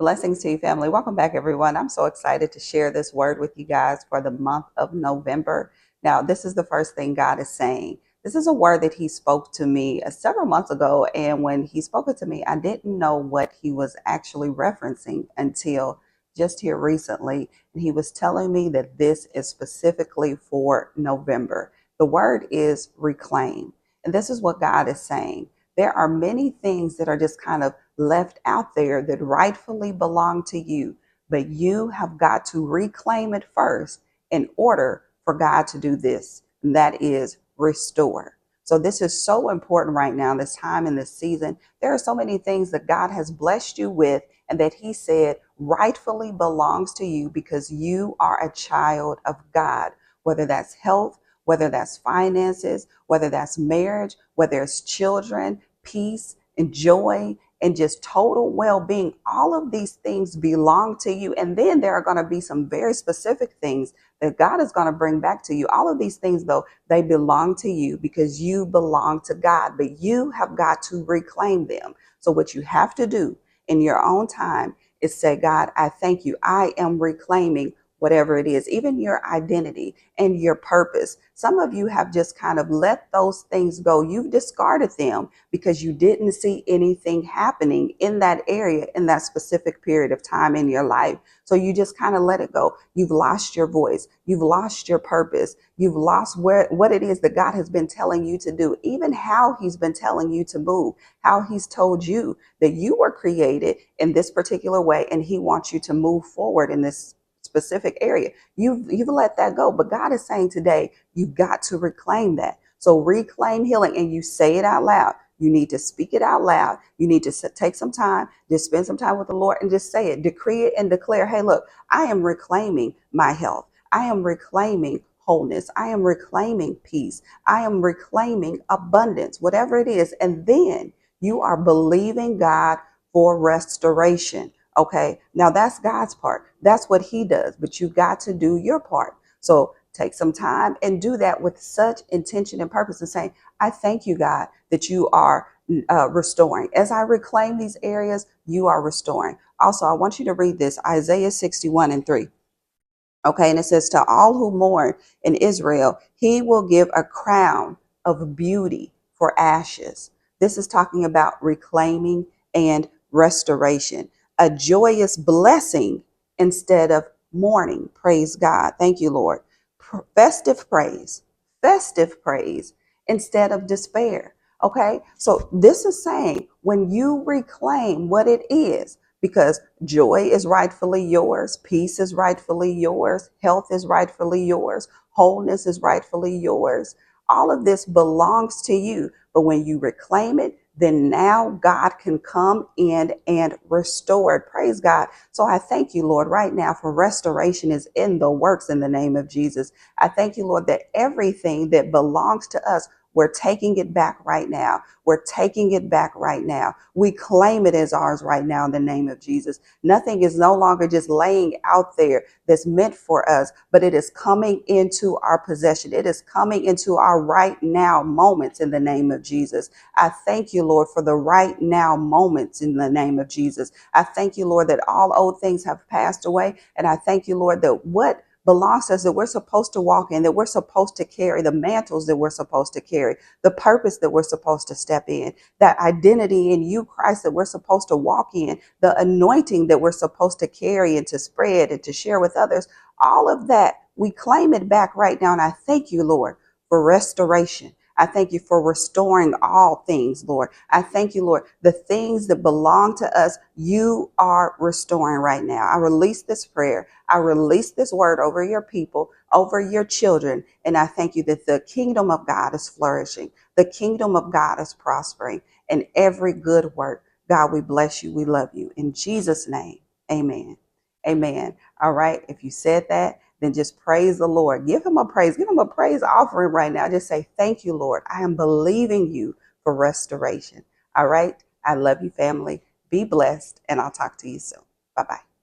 Blessings to you, family. Welcome back, everyone. I'm so excited to share this word with you guys for the month of November. Now, this is the first thing God is saying. This is a word that He spoke to me several months ago. And when He spoke it to me, I didn't know what He was actually referencing until just here recently. And He was telling me that this is specifically for November. The word is reclaim. And this is what God is saying. There are many things that are just kind of left out there that rightfully belong to you, but you have got to reclaim it first in order for God to do this, and that is restore. So this is so important right now, this time in this season. There are so many things that God has blessed you with and that He said rightfully belongs to you because you are a child of God, whether that's health, whether that's finances, whether that's marriage, whether it's children, peace and joy and just total well-being. All of these things belong to you. And then there are going to be some very specific things that God is going to bring back to you. All of these things, though, they belong to you because you belong to God, but you have got to reclaim them. So what you have to do in your own time is say, God, I thank you. I am reclaiming whatever it is, even your identity and your purpose. Some of you have just kind of let those things go. You've discarded them because you didn't see anything happening in that area in that specific period of time in your life. So you just kind of let it go. You've lost your voice. You've lost your purpose. You've lost what it is that God has been telling you to do, even how He's been telling you to move, how He's told you that you were created in this particular way and He wants you to move forward in this specific area. You've let that go. But God is saying today, you've got to reclaim that. So reclaim healing, and you say it out loud. You need to speak it out loud. You need to take some time, just spend some time with the Lord and just say it, decree it and declare, hey, look, I am reclaiming my health. I am reclaiming wholeness. I am reclaiming peace. I am reclaiming abundance, whatever it is. And then you are believing God for restoration. Okay, now that's God's part. That's what He does, but you got to do your part. So take some time and do that with such intention and purpose and saying, I thank you, God, that you are restoring. As I reclaim these areas, you are restoring. Also, I want you to read this, Isaiah 61:3. Okay, and it says, to all who mourn in Israel, He will give a crown of beauty for ashes. This is talking about reclaiming and restoration, a joyous blessing instead of mourning. Praise God. Thank you, Lord. Festive praise instead of despair. Okay, so this is saying when you reclaim what it is, because joy is rightfully yours, peace is rightfully yours, health is rightfully yours, wholeness is rightfully yours. All of this belongs to you. But when you reclaim it, then now God can come in and restore it. Praise God. So I thank you, Lord, right now for restoration is in the works in the name of Jesus. I thank you, Lord, that everything that belongs to us, we're taking it back right now. We're taking it back right now. We claim it as ours right now in the name of Jesus. Nothing is no longer just laying out there that's meant for us, but it is coming into our possession. It is coming into our right now moments in the name of Jesus. I thank you, Lord, for the right now moments in the name of Jesus. I thank you, Lord, that all old things have passed away. And I thank you, Lord, that what belongs to us, that we're supposed to walk in, that we're supposed to carry, the mantles that we're supposed to carry, the purpose that we're supposed to step in, that identity in you, Christ, that we're supposed to walk in, the anointing that we're supposed to carry and to spread and to share with others. All of that, we claim it back right now. And I thank you, Lord, for restoration. I thank you for restoring all things, Lord. I thank you, Lord. The things that belong to us, you are restoring right now. I release this prayer. I release this word over your people, over your children. And I thank you that the kingdom of God is flourishing. The kingdom of God is prospering in every good work. God, we bless you. We love you. In Jesus' name, amen. Amen. All right. If you said that, then just praise the Lord. Give Him a praise. Give Him a praise offering right now. Just say, thank you, Lord. I am believing you for restoration. All right. I love you, family. Be blessed, and I'll talk to you soon. Bye-bye.